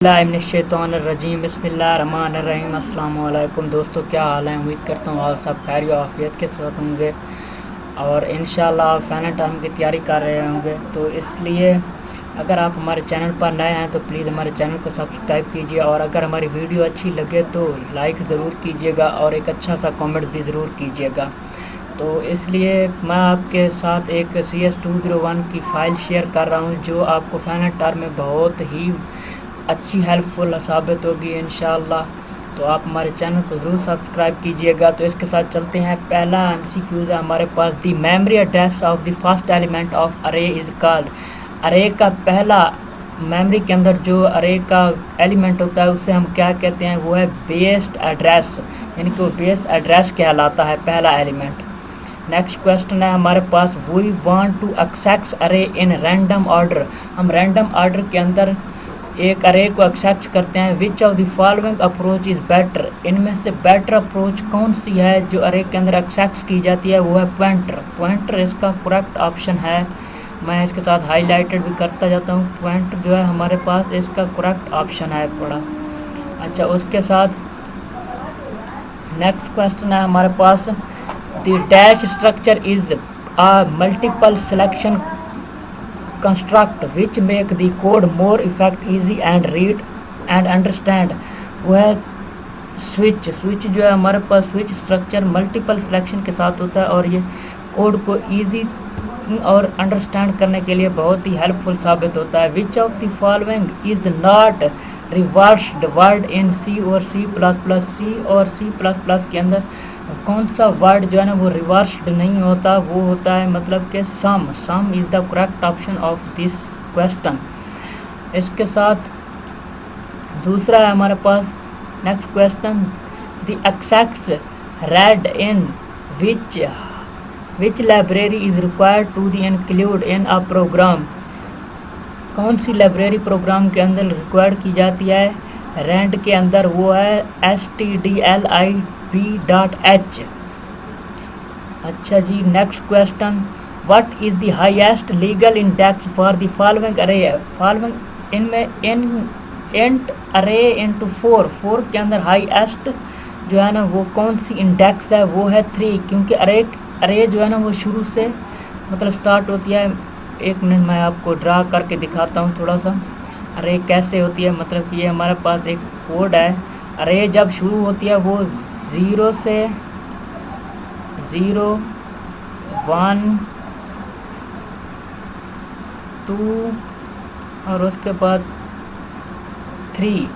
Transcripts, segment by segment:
बिस्मिल्लाहिर्रहमानिर्रहीम बिस्मिल्लाहिर्रहमानिर्रहीम। अस्सलाम वालेकुम दोस्तों, क्या हाल है? उम्मीद करता हूँ आप सब खैर आफियत के साथ होंगे और इंशाल्लाह आप फाइनल टर्म की तैयारी कर रहे होंगे। तो इसलिए अगर आप हमारे चैनल पर नए हैं तो प्लीज़ हमारे चैनल को सब्सक्राइब कीजिए और अगर हमारी वीडियो अच्छी लगे तो लाइक ज़रूर कीजिएगा और एक अच्छा सा कमेंट भी ज़रूर कीजिएगा। तो इसलिए मैं आपके साथ एक CS201 की फ़ाइल शेयर कर रहा हूँ जो आपको फाइनल टर्म में बहुत ही अच्छी हेल्पफुल साबित होगी इंशाल्लाह। तो आप हमारे चैनल को ज़रूर सब्सक्राइब कीजिएगा। तो इसके साथ चलते हैं। पहला MCQ है हमारे पास, the memory address of the first element of array is called. Array का पहला मेमोरी के अंदर जो अरे का एलिमेंट होता है उसे हम क्या कहते हैं? वो है बेस्ड एड्रेस, यानी कि वो बेस्ड एड्रेस कहलाता है पहला एलिमेंट। नेक्स्ट क्वेश्चन है हमारे पास, वी वांट टू एक्सेस अरे इन रैंडम ऑर्डर। हम रैंडम ऑर्डर के अंदर एक अरे को एक्सेस करते हैं। Which of the following approach is better. इनमें से बेटर अप्रोच कौन सी है जो अरे के अंदर एक्सेस की जाती है? वो है पॉइंटर। पॉइंटर इसका करेक्ट ऑप्शन है। मैं इसके साथ हाईलाइटेड भी करता जाता हूँ। पॉइंटर जो है हमारे पास इसका करेक्ट ऑप्शन है पड़ा। अच्छा, उसके साथ नेक्स्ट क्वेश्चन है हमारे पास, the dash structure is a multiple selection construct which make the code more effect easy and read and understand. वो है स्विच। स्विच जो है हमारे पास स्विच स्ट्रक्चर मल्टीपल सिलेक्शन के साथ होता है और ये कोड को इजी और अंडरस्टैंड करने के लिए बहुत ही हेल्पफुल साबित होता है। Which of the following is not reversed word in C और सी प्लस प्लस। सी और सी प्लस प्लस के अंदर कौन सा वर्ड जो है ना वो रिवर्स्ड नहीं होता? वो होता है मतलब कि sum. Sum is the correct option of this question. इसके साथ दूसरा है हमारे पास next question, the access read in which library is required to the include in a program. कौन सी लाइब्रेरी प्रोग्राम के अंदर रिक्वायर्ड की जाती है रैंड के अंदर? वो है stdlib.h। अच्छा जी, next question, what is the highest legal index for the following array. Following इनमें इंट अरे इंटू 4 के अंदर हाईएस्ट जो है ना वो कौन सी इंडेक्स है? वो है 3, क्योंकि अरे जो है ना वो शुरू से मतलब स्टार्ट होती है। एक मिनट मैं आपको ड्रा करके दिखाता हूँ थोड़ा सा अरे कैसे होती है। मतलब कि ये हमारे पास एक कोड है। अरे जब शुरू होती है वो 0 से 0 1 2 और उसके बाद 3।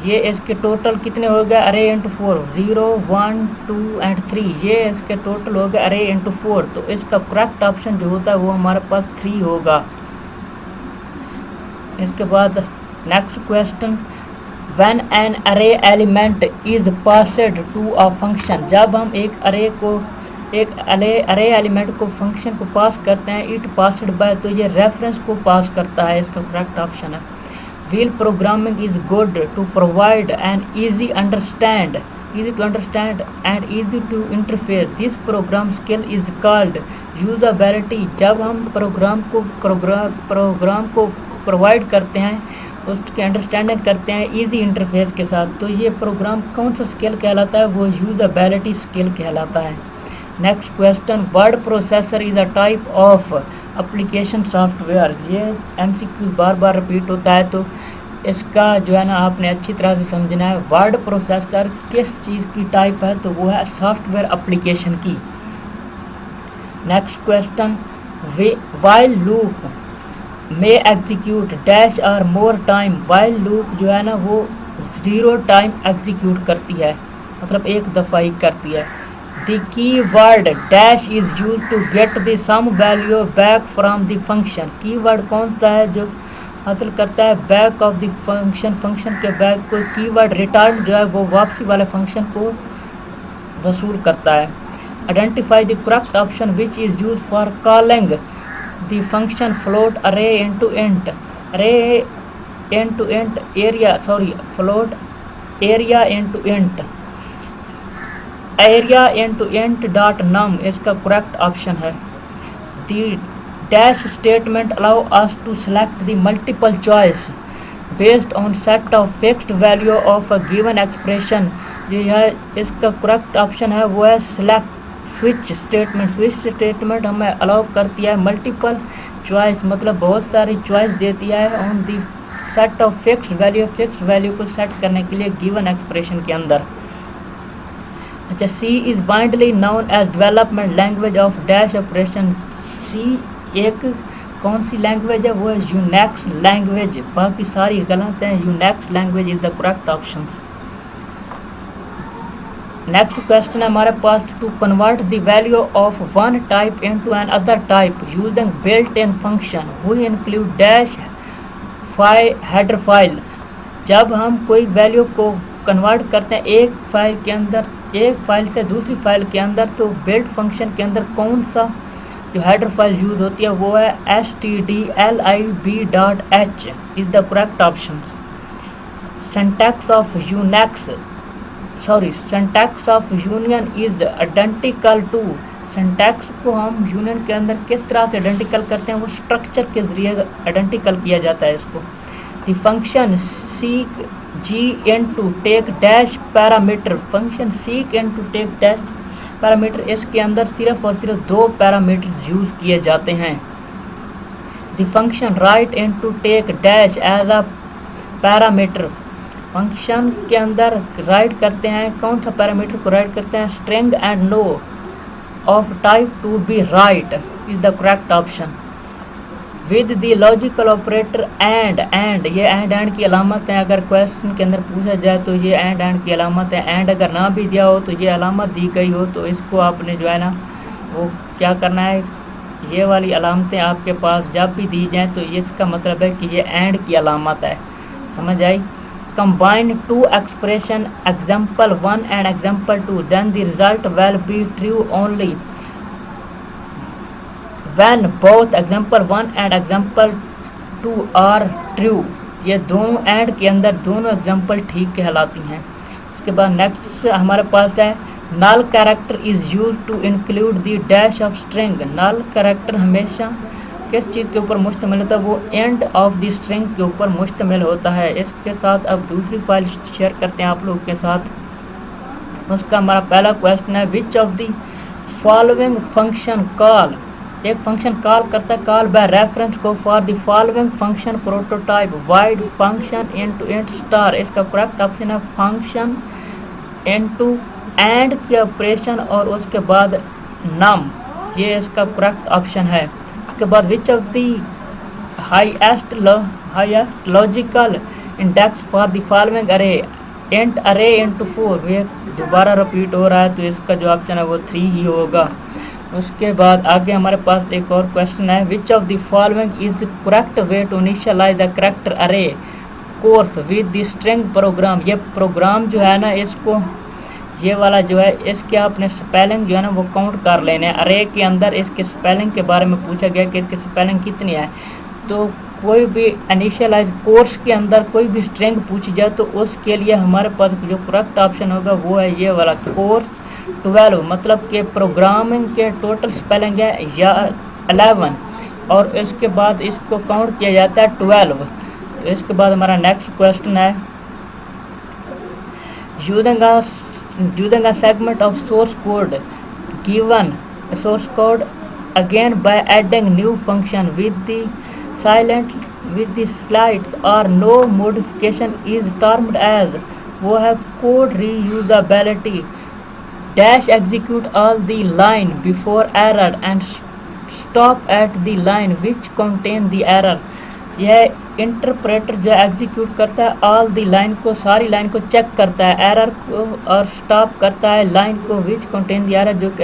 ये इसके टोटल कितने हो गए? अरे इंटू 4, 0 1 2 एंड 3। ये इसके टोटल हो गए अरे इंटू 4। तो इसका करेक्ट ऑप्शन जो होता है वो हमारे पास 3 होगा। इसके बाद next question, when an array element is passed to a function. जब हम एक अरे एलिमेंट को फंक्शन को पास करते हैं, इट पास्ड बाय, तो ये रेफरेंस को पास करता है। इसका करेक्ट ऑप्शन है। While programming is good to provide an easy to understand and easy to interface. This program skill is called usability. जब हम प्रोग्राम को प्रोवाइड करते हैं, उसकी अंडरस्टैंडिंग करते हैं इजी इंटरफेस के साथ, तो ये प्रोग्राम कौन सा स्किल कहलाता है? वो यूज़ेबिलिटी स्किल कहलाता है। Next question, word processor is a type of application software. ये MCQ बार बार रिपीट होता है, तो इसका जो है ना आपने अच्छी तरह से समझना है। वर्ड प्रोसेसर किस चीज़ की टाइप है? तो वो है सॉफ्टवेयर एप्लीकेशन की। नेक्स्ट क्वेश्चन, वाइल लूप में एग्जीक्यूट डैश और मोर टाइम। वाइल लूप जो है ना वो 0 टाइम एग्जीक्यूट करती है, मतलब एक दफ़ा ही करती है। The keyword dash is use to get the some value back from the function. Keyword कौन सा है जो हासिल करता है back of the function? Function के बैक को की वर्ड रिटर्न जो है वो वापसी वाले फंक्शन को वसूल करता है। Identify the correct option which is use for calling the function float array into int. Array into int area, sorry float area into int, area into int dot num इसका करेक्ट ऑप्शन है। The dash statement allow us to select the multiple choice. Based on set of fixed value of a given expression. जो है इसका correct option है वो है select switch statement. Switch statement हमें allow करती है मल्टीपल चॉइस, मतलब बहुत सारी चॉइस देती है on the set of fixed value, fixed value को सेट करने के लिए गिवन एक्सप्रेशन के अंदर। अच्छा, C is widely known as development language of dash operation. C एक कौन सी लैंग्वेज है, वो है यूनिक्स लैंग्वेज, बाकी सारी गलत हैं। Unix language is the correct option. Next question है हमारे पास, to convert the value of one type into an other type using built in function we include dash header file. जब हम कोई वैल्यू को कन्वर्ट करते हैं एक फाइल के अंदर, एक फाइल से दूसरी फाइल के अंदर, तो बिल्ट फंक्शन के अंदर कौन सा जो हेडर फाइल यूज होती है वो है stdlib.h is the correct option. Syntax of union is identical to. Syntax को हम यूनियन के अंदर किस तरह से आइडेंटिकल करते हैं, वो स्ट्रक्चर के जरिए आइडेंटिकल किया जाता है इसको। The function seek G in to take dash parameter, function seek in to take dash parameter, इसके अंदर सिर्फ और सिर्फ दो पैरामीटर यूज किए जाते हैं। The function write in to take dash as a parameter, function के अंदर राइट करते हैं, कौन सा पैरामीटर को राइट करते हैं, string and no of type to be write is the correct option. With the logical operator and ये एंड की अलामत है, अगर क्वेश्चन के अंदर पूछा जाए तो ये एंड की अलामत है। एंड अगर ना भी दिया हो तो ये अलामत दी गई हो तो इसको आपने जो है ना वो क्या करना है, ये वाली अलामतें आपके पास जब भी दी जाएँ तो इसका मतलब है कि ये एंड की अलामत है, समझ आई। Combine two expression example 1 and example 2, then the result will be true only when both example 1 and example 2 are true। ये दोनों एंड के अंदर दोनों एग्जाम्पल ठीक कहलाती हैं। उसके बाद नेक्स्ट हमारे पास है null character is use to include the dash of string. Null character हमेशा किस चीज़ के ऊपर मुश्तमिल होता है, वो एंड ऑफ द स्ट्रिंग के ऊपर मुश्तमिल होता है। इसके साथ अब दूसरी फाइल शेयर करते हैं आप लोगों के साथ। उसका हमारा पहला क्वेश्चन है, which of the following function call, एक फंक्शन कॉल करता है कॉल बाय रेफरेंस को for the following function prototype wide function into int star. इसका करेक्ट ऑप्शन है फंक्शन इनटू एंड के ऑपरेशन और उसके बाद नम, ये इसका करेक्ट ऑप्शन है। उसके बाद which of the highest logical index for the following अरे इंट अरे इंटू 4, ये दोबारा रिपीट हो रहा है तो इसका जो ऑप्शन है वो 3 ही होगा। उसके बाद आगे हमारे पास एक और क्वेश्चन है, which of the following is correct way to initialize the character array course with the string program. ये प्रोग्राम जो है ना, इसको ये वाला जो है इसके आपने स्पेलिंग जो है ना वो काउंट कर लेने हैं। अरे के अंदर इसके स्पेलिंग के बारे में पूछा गया कि इसकी स्पेलिंग कितनी है, तो कोई भी इनिशियलाइज कोर्स के अंदर कोई भी स्ट्रिंग पूछी जाए तो उसके लिए हमारे पास जो करेक्ट ऑप्शन होगा वो है ये वाला कोर्स 12, मतलब कि प्रोग्रामिंग के टोटल स्पेलिंग है या 11 और इसके बाद इसको काउंट किया जाता है 12। तो इसके बाद हमारा नेक्स्ट क्वेश्चन है, using a segment of source code given source code again by adding new function with the slides or no modification is termed as, वो है code reusability dash execute all the line before error and stop at the line which contain the error। यह interpreter जो execute करता है all the line को, सारी line को check करता है, एरर को और स्टॉप करता है लाइन को विच कंटेन दी एरर, जो कि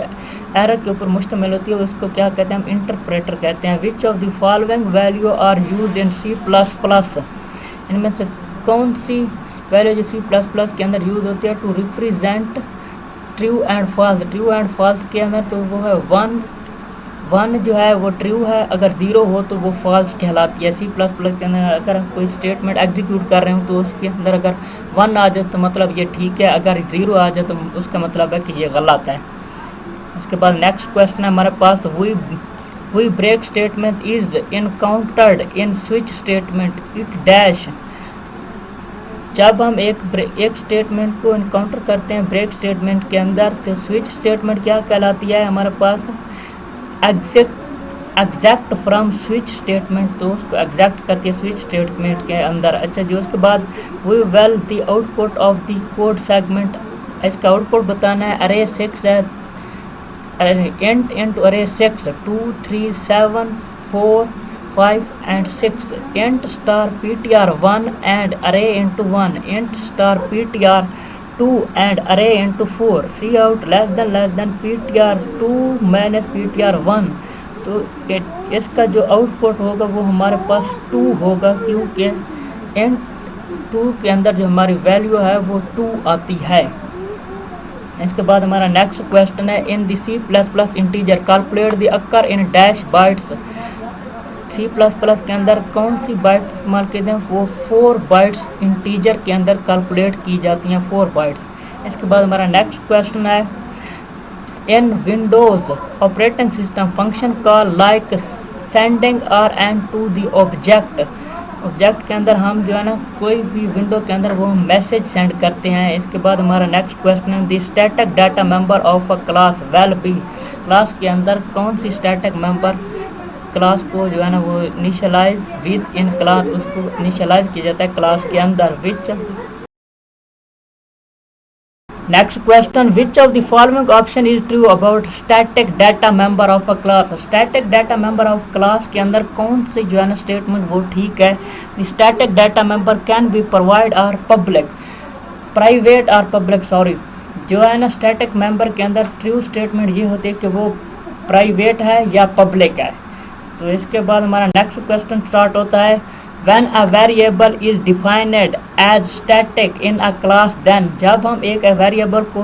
एरर के ऊपर मुश्तमिल होती है, उसको क्या कहते हैं, हम इंटरप्रेटर कहते हैं। Which of the following value are used in C++, इनमें से कौन सी वैल्यू जो C++ के अंदर यूज होती है to represent true and false. True and false के अंदर तो वो है 1 जो है वो ट्रू है, अगर 0 हो तो वो फॉल्स कहलाती है। C++ के अंदर अगर हम कोई स्टेटमेंट एग्जीक्यूट कर रहे हो तो उसके अंदर अगर 1 आ जाए तो मतलब ये ठीक है, अगर 0 आ जाए तो उसका मतलब है कि ये गलत है। उसके बाद नेक्स्ट क्वेश्चन है हमारे पास, we break statement is encountered in switch statement it dash जब हम एक स्टेटमेंट को इनकाउंटर करते हैं ब्रेक स्टेटमेंट के अंदर, तो स्विच स्टेटमेंट क्या कहलाती है हमारे पास, एग्जैक्ट फ्रॉम स्विच स्टेटमेंट, तो उसको एग्जैक्ट करती है स्विच स्टेटमेंट के अंदर। अच्छा जी, उसके बाद we will the output of the code segment, इसका आउटपुट बताना है। अरे 6 है, इंट इंटू अरे 6 2 3 7 4 5 and 6 int star ptr 1 and array into 1 int star ptr 2 and array into 4 cout less than ptr 2 minus ptr 1। तो इसका जो आउटपुट होगा वो हमारे पास 2 होगा, क्योंकि int 2 के अंदर जो हमारी वैल्यू है वो 2 आती है। इसके बाद हमारा नेक्स्ट क्वेश्चन है, in the C plus plus integer calculate the occur in dash bytes. C plus plus के अंदर कौन सी बाइट इस्तेमाल करते हैं, वो 4 बाइट्स इंटीजर के अंदर कैलकुलेट की जाती हैं, 4 बाइट्स। इसके बाद हमारा नेक्स्ट क्वेश्चन है, in Windows operating system function call like sending are an to the object. Object के अंदर हम जो है ना कोई भी विंडो के अंदर वो मैसेज सेंड करते हैं। इसके बाद हमारा नेक्स्ट क्वेश्चन है, the static data member of a class will be. Class के अंदर कौन सी स्टैटिक मेंबर क्लास को जो है ना वो इनिशियलाइज विद इन क्लास, उसको इनिशियलाइज किया जाता है क्लास के अंदर। Next question, which of the following option is true about static data member of a class. Static data member of class के अंदर कौन सी जो है ना स्टेटमेंट वो ठीक है। Static data member can be provide और पब्लिक, प्राइवेट और पब्लिक, सॉरी। जो है ना स्टैटिक मेंबर के अंदर ट्रू स्टेटमेंट ये होती है कि वो प्राइवेट है या पब्लिक है। तो इसके बाद हमारा नेक्स्ट क्वेश्चन स्टार्ट होता है, when a variable is defined as static in a class then. जब हम एक वेरिएबल को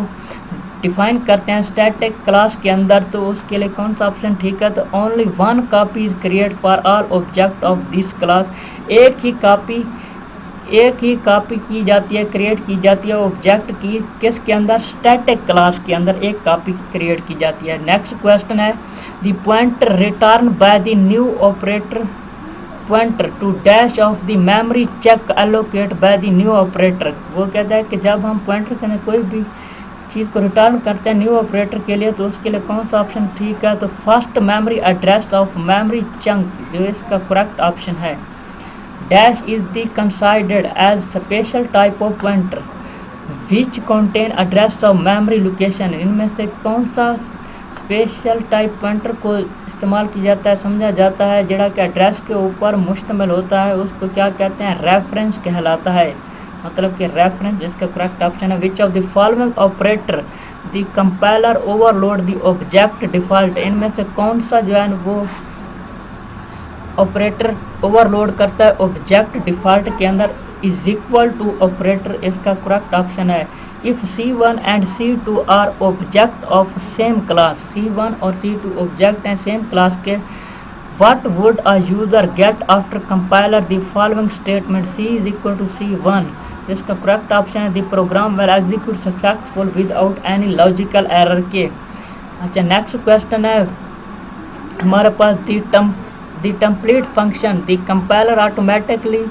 डिफाइन करते हैं स्टैटिक क्लास के अंदर, तो उसके लिए कौन सा ऑप्शन ठीक है, तो only 1 copy is create for all object of this class. एक ही कॉपी की जाती है, क्रिएट की जाती है ऑब्जेक्ट की, किसके अंदर, स्टैटिक क्लास के अंदर एक कॉपी क्रिएट की जाती है। नेक्स्ट क्वेश्चन है, the pointer return by the new operator pointer to dash of the memory check allocate by the new operator. वो कहता है कि जब हम पॉइंटर के अंदर कोई भी चीज़ को रिटर्न करते हैं न्यू ऑपरेटर के लिए, तो उसके लिए कौन सा ऑप्शन ठीक है, तो first memory address of memory chunk जो इसका करेक्ट ऑप्शन है। Dash is the considered as special type of pointer which contain address of memory location। इनमें से कौन सा स्पेशल टाइप पॉइंटर को इस्तेमाल किया जाता है, समझा जाता है, जड़ा कि एड्रेस के ऊपर मुश्तमिल होता है, उसको क्या कहते हैं, रेफरेंस कहलाता है। मतलब कि रेफरेंस, जिसका करेक्ट ऑप्शन है which of the following operator the compiler overload the object default. इनमें से कौन सा जो है वो ऑपरेटर ओवरलोड करता है ऑब्जेक्ट डिफ़ॉल्ट के अंदर, इज इक्वल टू ऑपरेटर, इसका करेक्ट ऑप्शन है if C1 and C2 are object of same class. C1 और C2 ऑब्जेक्ट हैं सेम क्लास के। What would a user get after compiler the following statement, C is equal to C1, इसका correct option है the program will execute successful without any logical error के। अच्छा, next question है हमारे पास, the template function, the compiler automatically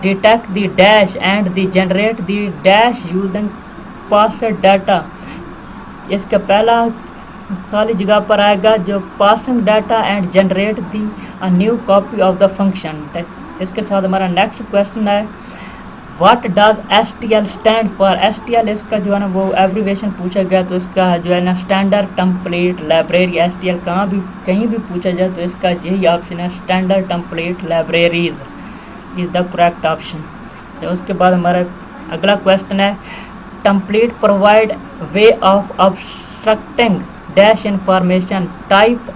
detect the dash and the generate the dash using passed data। इसका पहला खाली जगह पर आएगा जो passing data and generate the a new copy of the function। इसके साथ हमारा नेक्स्ट क्वेश्चन है, what does STL stand for. STL इसका जो है ना वो एब्रीवेशन पूछा गया, तो इसका जो है ना स्टैंडर्ड टेम्पलेट लाइब्रेरी। STL कहीं भी पूछा जाए तो इसका यही ऑप्शन है, standard template libraries is the correct option. तो उसके बाद हमारा अगला क्वेश्चन है, template provide way of obstructing dash information type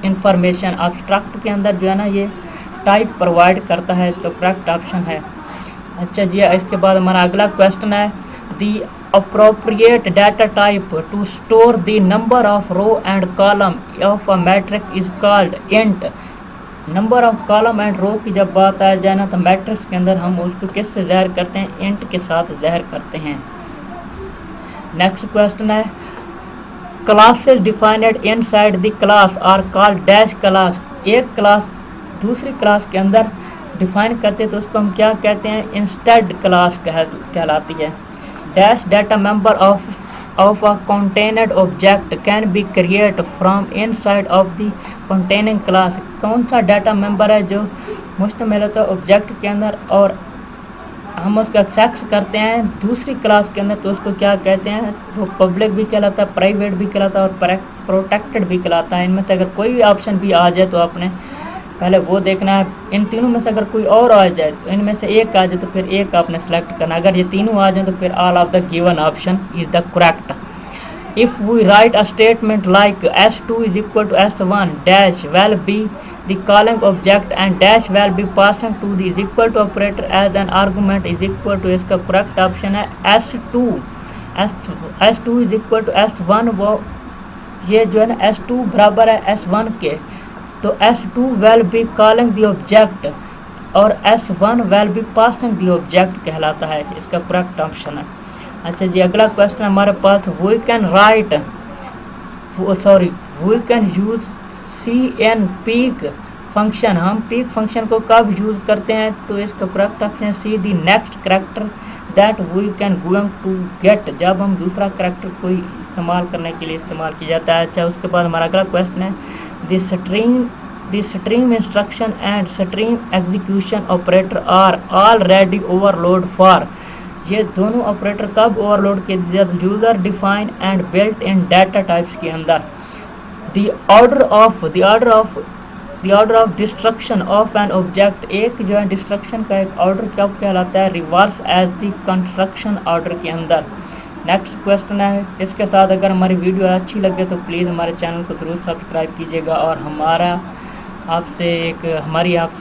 information. Obstruct के अंदर जो है ना ये टाइप प्रोवाइड करता है, इसका करेक्ट ऑप्शन है। अच्छा जी, इसके बाद हमारा अगला क्वेश्चन है, the appropriate data type to store the number of row and column of a matrix is called int. Number of column and row की जब बात आ जाए ना, तो मैट्रिक्स के अंदर हम उसको किससे ज़ाहिर करते हैं, इंट के साथ ज़ाहिर करते हैं। नेक्स्ट क्वेश्चन है, classes defined inside the class are called dash class. एक क्लास दूसरी क्लास के अंदर डिफाइन करते हैं तो उसको हम क्या कहते हैं, इंस्टेड क्लास कहलाती है। Dash data member of a contained object can be create from inside of the containing class. कौन सा डाटा मेंबर है जो मुश्तमिल होता है ऑब्जेक्ट के अंदर और हम उसका एक्सेस करते हैं दूसरी क्लास के अंदर, तो उसको क्या कहते हैं, वो पब्लिक भी कहलाता है, प्राइवेट भी कहलाता है और प्रोटेक्टेड भी कहलाता है। इनमें से अगर कोई भी ऑप्शन भी आ जाए तो आपने पहले वो देखना है। इन तीनों में से अगर कोई और आ जाए तो इनमें से एक आ जाए तो फिर एक आपने सेलेक्ट करना। अगर ये तीनों आ जाए तो फिर all of the given option is the correct. If we write a statement like S2 is equal to S1 dash will be the calling object and dash will be passing to the is equal to operator as an argument is equal to, इसका correct option है S2 is equal to S1। वो ये जो है ना S2 बराबर है S1 के, तो S2 will be calling the object और S1 will be passing the object कहलाता है, इसका करेक्ट ऑप्शन है। अच्छा जी, अगला क्वेश्चन हमारे पास, we can use CN peek function. हम पीक फंक्शन को कब यूज़ करते हैं, तो इसका correct option C the next character that we can going to get, जब हम दूसरा करेक्टर कोई इस्तेमाल करने के लिए इस्तेमाल किया जाता है। अच्छा, उसके बाद हमारा अगला क्वेश्चन है, the stream instruction and stream execution operator are already overload for. ये दोनों ऑपरेटर कब ओवरलोड किए, जब user define and built in data types के अंदर। The order of destruction of an object, एक जो है डिस्ट्रक्शन का एक ऑर्डर कब कहलाता है, reverse as the construction order के अंदर। नेक्स्ट क्वेश्चन है, इसके साथ अगर हमारी वीडियो अच्छी लगे तो प्लीज़ हमारे चैनल को ज़रूर सब्सक्राइब कीजिएगा और हमारी आपसे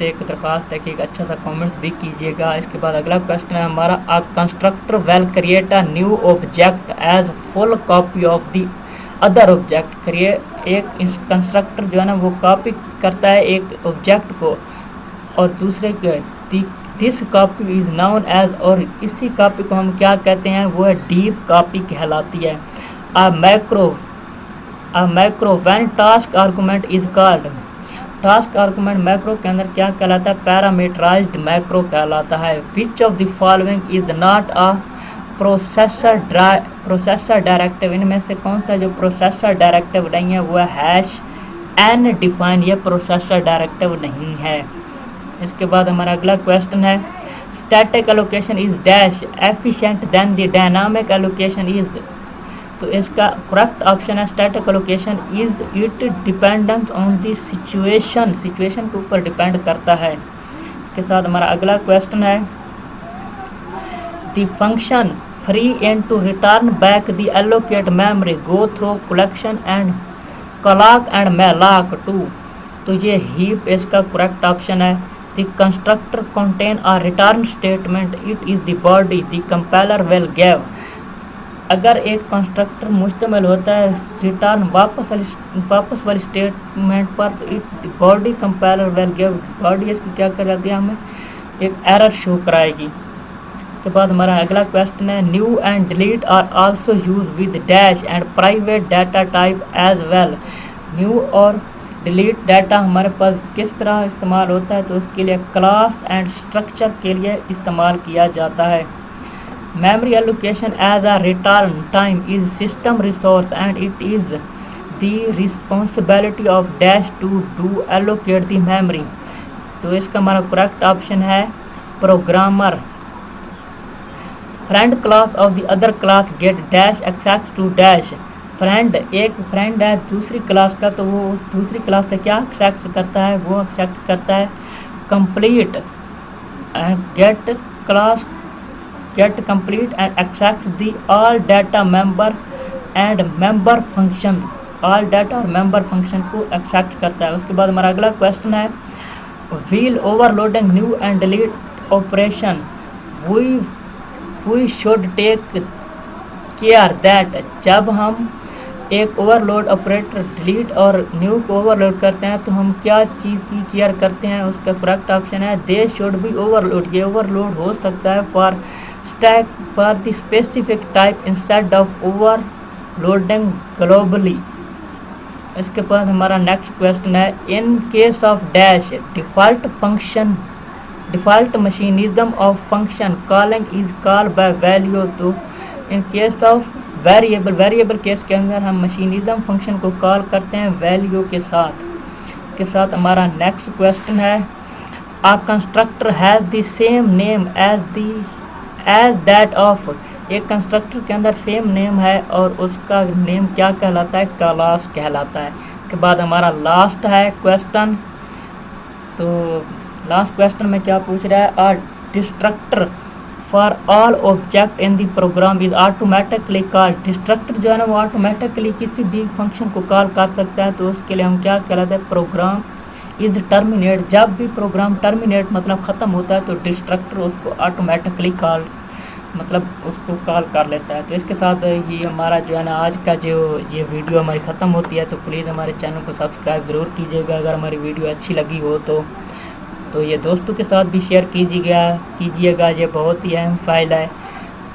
एक दरख्वास्त है कि एक अच्छा सा कमेंट्स भी कीजिएगा। इसके बाद अगला क्वेश्चन है हमारा, a constructor will create a new object as full copy of the other object. एक कंस्ट्रक्टर जो है ना वो कॉपी करता है एक ऑब्जेक्ट को और दूसरे के, this copy is known as, और इसी कॉपी को हम क्या कहते हैं, वो है डीप कॉपी कहलाती है। A macro when task argument is called. Task argument macro के अंदर क्या कहलाता है, पैरामीटराइज्ड मैक्रो कहलाता है। Which of the following is not a processor directive. इनमें से कौन सा जो प्रोसेसर डायरेक्टिव नहीं है वो है n डिफाइन, ये प्रोसेसर डायरेक्टिव नहीं है। इसके बाद हमारा अगला क्वेश्चन है, static allocation is dash efficient then the dynamic allocation is. तो इसका करेक्ट ऑप्शन है static allocation is it dependent on the situation के ऊपर डिपेंड करता है। इसके साथ हमारा अगला क्वेश्चन है, the function free and to return back the allocate memory go through collection and calloc and malloc too। तो ये heap इसका करेक्ट ऑप्शन है। the constructor contain a return statement, it is the body the compiler will give। अगर एक constructor मुश्तमिल होता है return वापस वाली स्टेटमेंट पर, तो it body compiler will give, body इसकी क्या कर जाती है, हमें एक एरर शो कराएगी। के बाद हमारा अगला क्वेश्चन है, new and delete are also use with dash and private data type as well. New और डिलीट डाटा हमारे पास किस तरह इस्तेमाल होता है, तो उसके लिए क्लास एंड स्ट्रक्चर के लिए इस्तेमाल किया जाता है। Memory allocation as a return time is system resource and it is the responsibility of dash to deallocate the memory. तो इसका हमारा करेक्ट ऑप्शन है programmer. Friend class of the other class get dash access to dash. Friend, एक friend है दूसरी class का, तो वो दूसरी क्लास से क्या एक्सेस करता है, वो एक्सेस करता है complete and get complete and access the all data member and member function. All data और मेंबर फंक्शन को एक्सेस करता है। उसके बाद हमारा अगला क्वेश्चन है, while overloading new and delete operation we should take care that. जब हम एक ओवरलोड ऑपरेटर डिलीट और न्यू को ओवरलोड करते हैं तो हम क्या चीज़ की केयर करते हैं, उसका करेक्ट ऑप्शन है दे शुड बी ओवरलोड। ये ओवरलोड हो सकता है for the specific type instead of overloading globally. इसके बाद हमारा नेक्स्ट क्वेश्चन है, in case of dash default function default mechanism of function calling is call by value. तो in case of variable case के अंदर हम मशीनिज्म फंक्शन को call करते हैं वैल्यू के साथ। इसके साथ हमारा नेक्स्ट क्वेश्चन है, a constructor has the same name as that of. एक कंस्ट्रक्टर के अंदर सेम नेम है और उसका नेम क्या कहलाता है, क्लास कहलाता है। उसके बाद हमारा लास्ट है क्वेश्चन। तो लास्ट क्वेश्चन में क्या पूछ रहा है, a destructor for all object in the program is automatically call. Destructor जो है ना वो ऑटोमेटिकली किसी भी फंक्शन को कॉल कर सकता है। तो उसके लिए हम क्या कहलाते हैं, प्रोग्राम इज टर्मिनेट। जब भी प्रोग्राम टर्मिनेट मतलब ख़त्म होता है तो डिस्ट्रक्टर उसको ऑटोमेटिकली कॉल मतलब उसको कॉल कर लेता है। तो इसके साथ ये हमारा जो है ना आज का जो ये वीडियो हमारी ख़त्म होती है। तो प्लीज़ हमारे चैनल को सब्सक्राइब ज़रूर कीजिएगा अगर हमारी वीडियो अच्छी लगी हो तो ये दोस्तों के साथ भी शेयर कीजिएगा। ये बहुत ही अहम फ़ाइल है।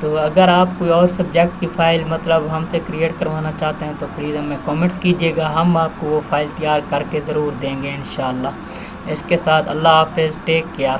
तो अगर आप कोई और सब्जेक्ट की फ़ाइल मतलब हमसे क्रिएट करवाना चाहते हैं तो प्लीज़ हमें कमेंट्स कीजिएगा, हम आपको वो फ़ाइल तैयार करके ज़रूर देंगे इंशाल्लाह। इसके साथ अल्लाह हाफ़िज़, टेक केयर।